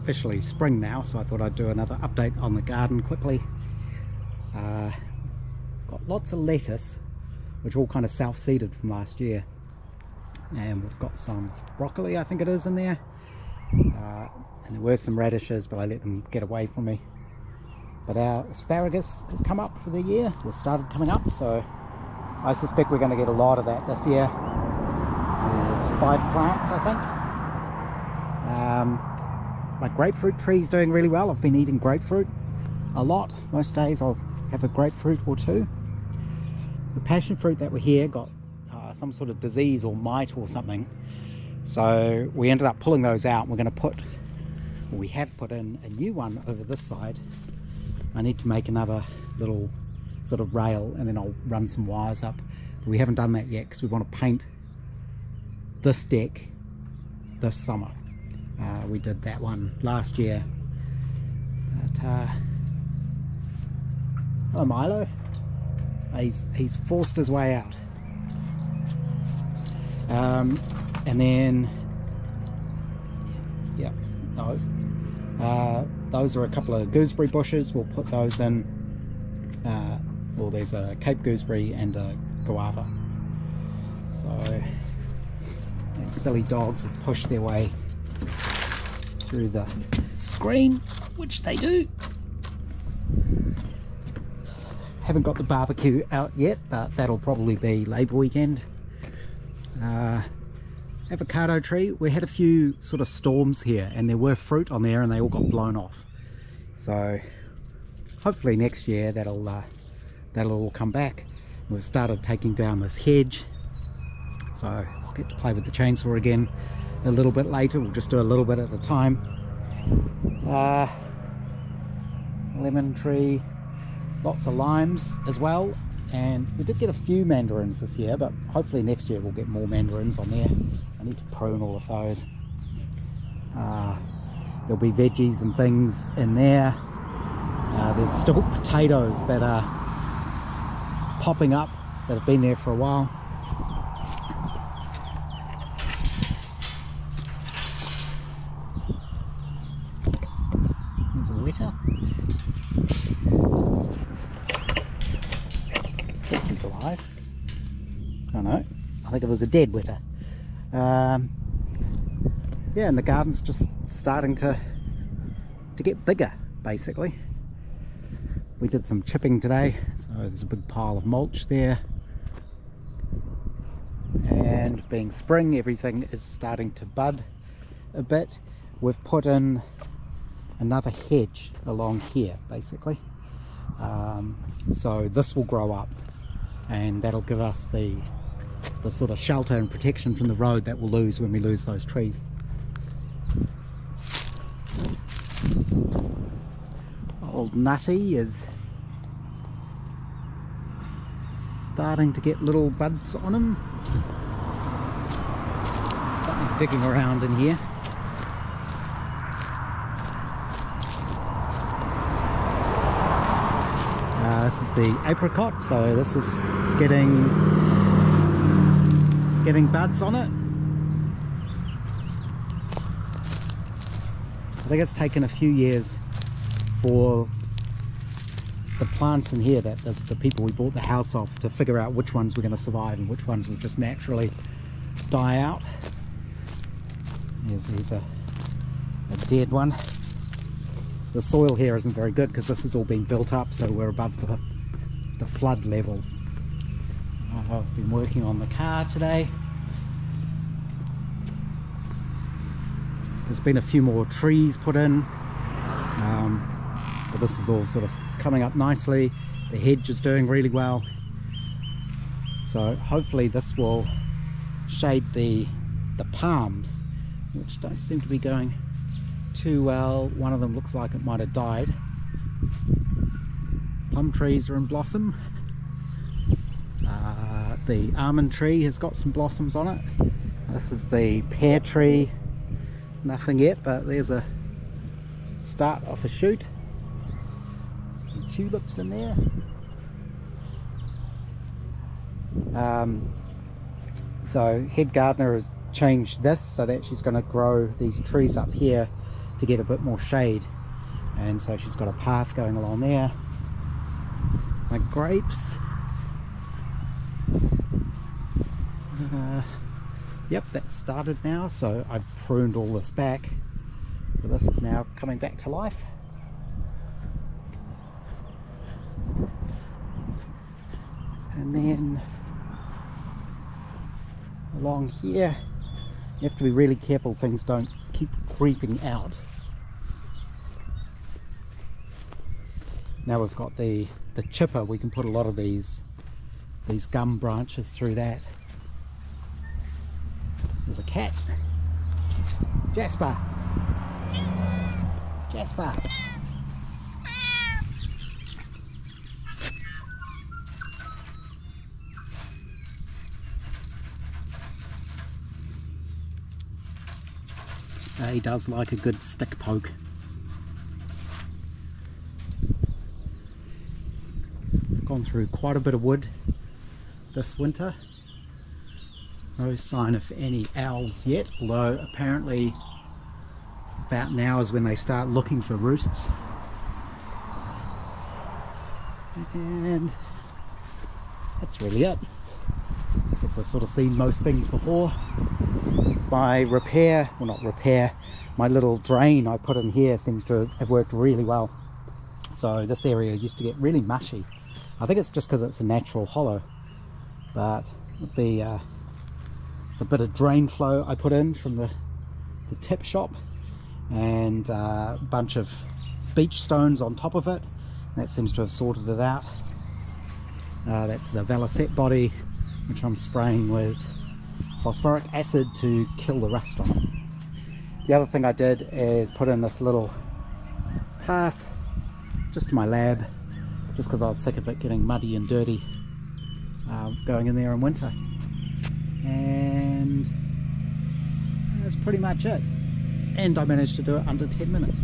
officially spring now, so I thought I'd do another update on the garden quickly. Got lots of lettuce, which all kind of self-seeded from last year, and we've got some broccoli, I think it is, in there, and there were some radishes, but I let them get away from me. But our asparagus has come up for the year, or started coming up, so I suspect we're going to get a lot of that this year. There's 5 plants, I think. My grapefruit tree is doing really well. I've been eating grapefruit a lot. Most days I'll have a grapefruit or 2. The passion fruit that were here got some sort of disease or mite or something, so we ended up pulling those out. We're going to put, or we have put in, a new one over this side. I need to make another little sort of rail, and then I'll run some wires up. But we haven't done that yet because we want to paint this deck this summer. We did that one last year. But, oh, Milo, he's forced his way out. And then, yeah, those are a couple of gooseberry bushes. We'll put those in. Well, there's a Cape gooseberry and a guava. So these silly dogs have pushed their way through the screen, which they do. Haven't got the barbecue out yet, but that'll probably be Labour weekend. Avocado tree, we had a few sort of storms here, and there were fruit on there and they all got blown off. So hopefully next year that'll all come back. We've started taking down this hedge, so I'll get to play with the chainsaw again a little bit later. We'll just do a little bit at a time. Lemon tree, lots of limes as well, and we did get a few mandarins this year, but hopefully next year we'll get more mandarins on there. I need to prune all of those. There'll be veggies and things in there. There's still potatoes that are popping up that have been there for a while. There's a weta. He's alive. Oh no, I think it was a dead weta. Yeah, and the garden's just starting to get bigger, basically. We did some chipping today, so there's a big pile of mulch there. And being spring, everything is starting to bud a bit. We've put in another hedge along here, basically. So this will grow up, and that'll give us the sort of shelter and protection from the road that we'll lose when we lose those trees. Old Nutty is starting to get little buds on him. Something digging around in here. This is the apricot, so this is getting buds on it. I think it's taken a few years for the plants in here, that the people we bought the house off, to figure out which ones were going to survive and which ones would just naturally die out. Here's a dead one. The soil here isn't very good because this has all been built up, so we're above the flood level. I've been working on the car today. There's been a few more trees put in, but this is all sort of coming up nicely. The hedge is doing really well, so hopefully this will shade the palms, which don't seem to be going too well. One of them looks like it might have died. Plum trees are in blossom. The almond tree has got some blossoms on it. This is the pear tree. Nothing yet, but there's a start off a shoot. Some tulips in there. So head gardener has changed this so that she's going to grow these trees up here to get a bit more shade, and so she's got a path going along there. My grapes, yep, that's started now, so I've pruned all this back, so this is now coming back to life. And then along here, you have to be really careful things don't keep creeping out. Now we've got the chipper, we can put a lot of these gum branches through that. There's a cat. Jasper! Jasper! He does like a good stick poke. Gone through quite a bit of wood this winter. No sign of any owls yet, although apparently about now is when they start looking for roosts. And that's really it. I think we've sort of seen most things before. My repair, well not repair, my little drain I put in here seems to have worked really well. So this area used to get really mushy. I think it's just because it's a natural hollow, but the bit of drain flow I put in from the tip shop and a bunch of beach stones on top of it, that seems to have sorted it out. That's the Valicette body, which I'm spraying with phosphoric acid to kill the rust on it. The other thing I did is put in this little path just to my lab, just because I was sick of it getting muddy and dirty going in there in winter. And that's pretty much it. And I managed to do it under 10 minutes.